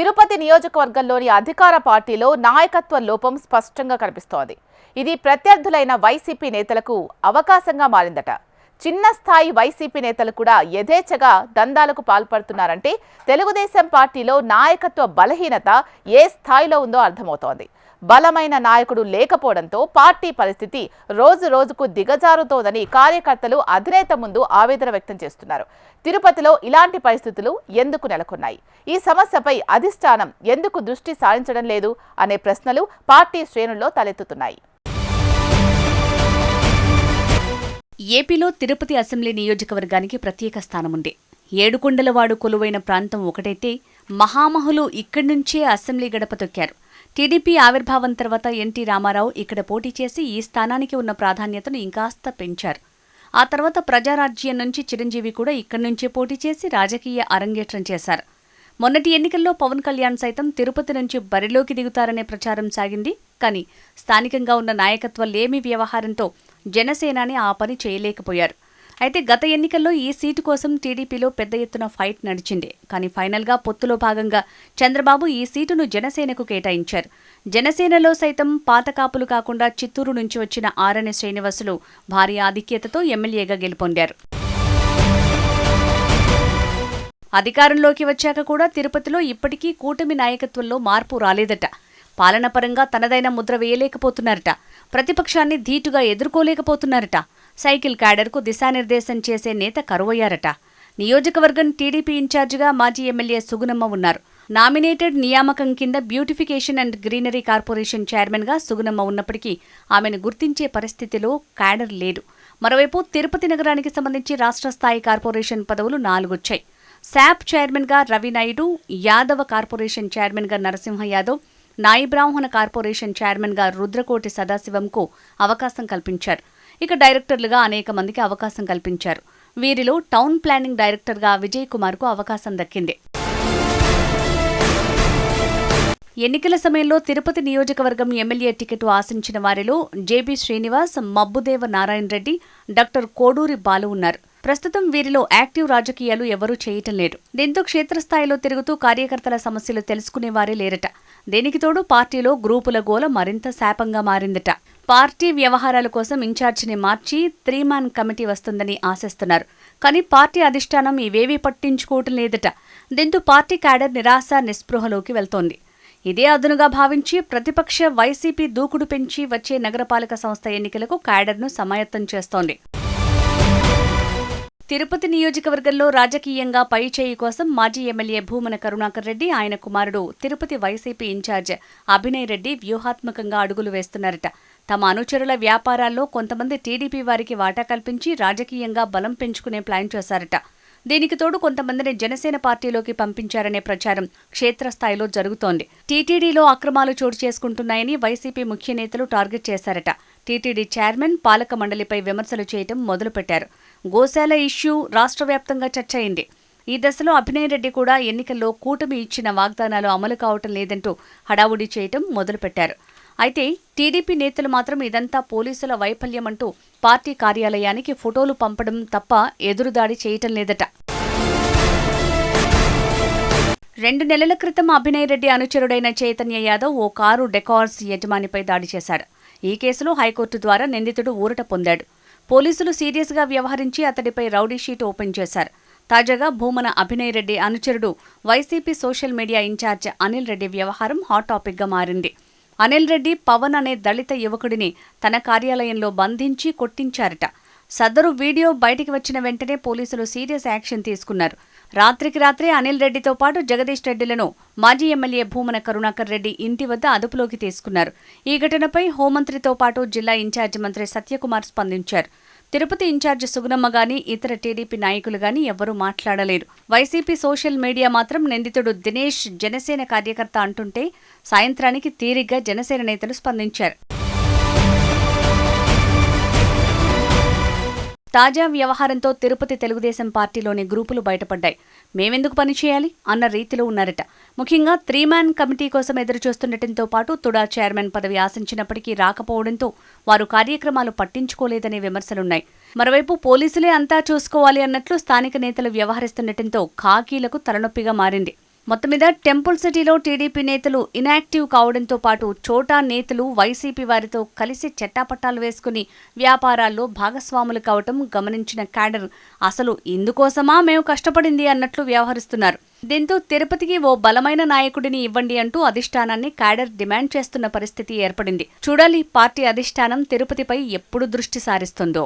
తిరుపతి నియోజకవర్గంలోని అధికార పార్టీలో నాయకత్వ లోపం స్పష్టంగా కనిపిస్తోంది. ఇది ప్రత్యర్థులైన వైసీపీ నేతలకు అవకాశంగా మారిందట. చిన్న స్థాయి వైసీపీ నేతలు కూడా యథేచ్ఛగా దందాలకు పాల్పడుతున్నారంటే తెలుగుదేశం పార్టీలో నాయకత్వ బలహీనత ఏ స్థాయిలో ఉందో అర్థమవుతోంది. బలమైన నాయకుడు లేకపోవడంతో పార్టీ పరిస్థితి రోజు రోజుకు దిగజారుతోందని కార్యకర్తలు అధినేత ముందు ఆవేదన వ్యక్తం చేస్తున్నారు. తిరుపతిలో ఇలాంటి పరిస్థితులు ఎందుకు నెలకొన్నాయి? ఈ సమస్యపై అధిష్టానం ఎందుకు దృష్టి సారించడం లేదు అనే ప్రశ్నలు పార్టీ శ్రేణుల్లో తలెత్తుతున్నాయి. ఏపీలో తిరుపతి అసెంబ్లీ నియోజకవర్గానికి ప్రత్యేక స్థానముంది. ఏడుకొండలవాడు కొలువైన ప్రాంతం ఒకటైతే మహామహులు ఇక్కడి నుంచే అసెంబ్లీ గడప తొక్కారు. టీడీపీ ఆవిర్భావం తర్వాత ఎన్టీ రామారావు ఇక్కడ పోటీ చేసి ఈ స్థానానికి ఉన్న ప్రాధాన్యతను ఇంకాస్త పెంచారు. ఆ తర్వాత ప్రజారాజ్యం నుంచి చిరంజీవి కూడా ఇక్కడి నుంచే పోటీ చేసి రాజకీయ అరంగేట్రం చేశారు. మొన్నటి ఎన్నికల్లో పవన్ కళ్యాణ్ సైతం తిరుపతి నుంచి బరిలోకి దిగుతారనే ప్రచారం సాగింది. కానీ స్థానికంగా ఉన్న నాయకత్వ లేమి వ్యవహారంతో జనసేనాని ఆ పని చేయలేకపోయారు. అయితే గత ఎన్నికల్లో ఈ సీటు కోసం టీడీపీలో పెద్ద ఎత్తున ఫైట్ నడిచింది. కానీ ఫైనల్గా పొత్తులో భాగంగా చంద్రబాబు ఈ సీటును జనసేనకు కేటాయించారు. జనసేనలో సైతం పాతకాపులు కాకుండా చిత్తూరు నుంచి వచ్చిన ఆరణి శ్రీనివాసులు భారీ ఆధిక్యతతో ఎమ్మెల్యేగా గెలుపొందారు. అధికారంలోకి వచ్చాక కూడా తిరుపతిలో ఇప్పటికీ కూటమి నాయకత్వంలో మార్పు రాలేదట. పాలనపరంగా తనదైన ముద్ర వేయలేకపోతున్నారట. ప్రతిపక్షాన్ని ధీటుగా ఎదుర్కోలేకపోతున్నారట. సైకిల్ క్యాడర్కు దిశానిర్దేశం చేసే నేత కరువయ్యారట. నియోజకవర్గం టీడీపీ ఇన్ఛార్జిగా మాజీ ఎమ్మెల్యే సుగుణమ్మ ఉన్నారు. నామినేటెడ్ నియామకం కింద బ్యూటిఫికేషన్ అండ్ గ్రీనరీ కార్పొరేషన్ చైర్మన్గా సుగుణమ్మ ఉన్నప్పటికీ ఆమెను గుర్తించే పరిస్థితిలో క్యాడర్ లేదు. మరోవైపు తిరుపతి నగరానికి సంబంధించి రాష్ట్ర స్థాయి కార్పొరేషన్ పదవులు 4 వచ్చాయి. శాప్ చైర్మన్గా రవినాయుడు, యాదవ కార్పొరేషన్ చైర్మన్గా నరసింహ యాదవ్, నాయి బ్రాహ్మణ కార్పొరేషన్ చైర్మన్గా రుద్రకోటి సదాశివంకు అవకాశం కల్పించారు. ఇక డైరెక్టర్లుగా అనేక మందికి అవకాశం కల్పించారు. వీరిలో టౌన్ ప్లానింగ్ డైరెక్టర్గా విజయ్ కుమార్కు అవకాశం దక్కింది. ఎన్నికల సమయంలో తిరుపతి నియోజకవర్గం ఎమ్మెల్యే టికెట్ ఆశించిన వారిలో జేబీ శ్రీనివాస్, మబ్బుదేవ నారాయణ రెడ్డి, డాక్టర్ కోడూరి బాలు ఉన్నారు. ప్రస్తుతం వీరిలో యాక్టివ్ రాజకీయాలు ఎవరూ చేయటం లేదు. దీంతో క్షేత్రస్థాయిలో తిరుగుతూ కార్యకర్తల సమస్యలు తెలుసుకునేవారే లేరట. దీనికి తోడు పార్టీలో గ్రూపుల గోల మరింత శాపంగా మారిందట. పార్టీ వ్యవహారాల కోసం ఇన్ఛార్జిని మార్చి 3-man కమిటీ వస్తుందని ఆశిస్తున్నారు. కానీ పార్టీ అధిష్టానం ఇవేవీ పట్టించుకోవటం లేదట. దీంతో పార్టీ క్యాడర్ నిరాశ నిస్పృహలోకి వెళ్తోంది. ఇదే అదునుగా భావించి ప్రతిపక్ష వైసీపీ దూకుడు పెంచి వచ్చే నగరపాలక సంస్థ ఎన్నికలకు క్యాడర్ను సమాయత్తం చేస్తోంది. తిరుపతి నియోజకవర్గంలో రాజకీయంగా పైచేయి కోసం మాజీ ఎమ్మెల్యే భూమన కరుణాకర్ రెడ్డి, ఆయన కుమారుడు తిరుపతి వైసీపీ ఇన్ఛార్జ్ అభినయ్ రెడ్డి వ్యూహాత్మకంగా అడుగులు వేస్తున్నారట. తమ అనుచరుల వ్యాపారాల్లో కొంతమంది టీడీపీ వారికి వాటా కల్పించి రాజకీయంగా బలం పెంచుకునే ప్లాన్ చేశారట. దీనికి తోడు కొంతమందిని జనసేన పార్టీలోకి పంపించారనే ప్రచారం క్షేత్రస్థాయిలో జరుగుతోంది. టీటీడీలో అక్రమాలు చోటు చేసుకుంటున్నాయని వైసీపీ ముఖ్య నేతలు టార్గెట్ చేశారట. టీటీడీ చైర్మన్ పాలక మండలిపై విమర్శలు చేయటం మొదలుపెట్టారు. గోశాల ఇష్యూ రాష్ట్ర వ్యాప్తంగా చర్చ అయింది. ఈ దశలో అభినయ్ రెడ్డి కూడా ఎన్నికల్లో కూటమి ఇచ్చిన వాగ్దానాలు అమలు కావటం లేదంటూ హడావుడి చేయటం మొదలుపెట్టారు. అయితే టీడీపీ నేతలు మాత్రం ఇదంతా పోలీసుల వైఫల్యమంటూ పార్టీ కార్యాలయానికి ఫోటోలు పంపడం తప్ప ఎదురుదాడి చేయటం లేదట. 2 నెలల క్రితం అభినయ్ రెడ్డి అనుచరుడైన చైతన్య యాదవ్ ఓ కారు డెకార్స్ యజమానిపై దాడి చేశాడు. ఈ కేసులో హైకోర్టు ద్వారా నిందితుడు ఊరట పొందాడు. పోలీసులు సీరియస్గా వ్యవహరించి అతడిపై రౌడీ షీట్ ఓపెన్ చేశారు. తాజాగా భూమన అభినయ్ రెడ్డి అనుచరుడు YCP social media incharge Anil Reddy వ్యవహారం హాట్ టాపిక్గా మారింది. అనిల్ రెడ్డి పవన్ అనే దళిత యువకుడిని తన కార్యాలయంలో బంధించి కొట్టించారట. సదరు వీడియో బయటికి వచ్చిన వెంటనే పోలీసులు సీరియస్ యాక్షన్ తీసుకున్నారు. రాత్రికి రాత్రే అనిల్ రెడ్డితో పాటు జగదీష్ రెడ్డిలను మాజీ ఎమ్మెల్యే భూమన కరుణాకర్ రెడ్డి ఇంటి వద్ద అదుపులోకి తీసుకున్నారు. ఈ ఘటనపై హోంమంత్రితో పాటు జిల్లా ఇన్ఛార్జి మంత్రి సత్యకుమార్ స్పందించారు. తిరుపతి ఇన్ఛార్జి సుగుణమ్మ గాని ఇతర టీడీపీ నాయకులు గాని ఎవ్వరూ మాట్లాడలేరు. వైసీపీ సోషల్ మీడియా మాత్రం నిందితుడు దినేష్ జనసేన కార్యకర్త అంటుంటే సాయంత్రానికి తీరిగ్గా జనసేన నేతలు స్పందించారు. తాజా వ్యవహారంతో తిరుపతి తెలుగుదేశం పార్టీలోని గ్రూపులు బయటపడ్డాయి. మేమెందుకు పనిచేయాలి అన్న రీతిలో ఉన్నారట. ముఖ్యంగా 3-man కమిటీ కోసం ఎదురుచూస్తుండటంతో పాటు తుడా చైర్మన్ పదవి ఆశించినప్పటికీ రాకపోవడంతో వారు కార్యక్రమాలు పట్టించుకోలేదనే విమర్శలున్నాయి. మరోవైపు పోలీసులే అంతా చూసుకోవాలి అన్నట్లు స్థానిక నేతలు వ్యవహరిస్తుండటంతో ఖాకీలకు తలనొప్పిగా మారింది. మొత్తం మీద టెంపుల్ సిటీలో టీడీపీ నేతలు ఇనాక్టివ్ కావడంతో పాటు చోటా నేతలు వైసీపీ వారితో కలిసి చెట్టాపట్టాలు వేసుకుని వ్యాపారాల్లో భాగస్వాములు కావటం గమనించిన క్యాడర్ అసలు ఇందుకోసమా మేము కష్టపడింది అన్నట్లు వ్యవహరిస్తున్నారు. దీంతో తిరుపతికి ఓ బలమైన నాయకుడిని ఇవ్వండి అంటూ అధిష్టానాన్ని క్యాడర్ డిమాండ్ చేస్తున్న పరిస్థితి ఏర్పడింది. చూడాలి పార్టీ అధిష్టానం తిరుపతిపై ఎప్పుడు దృష్టి సారిస్తుందో.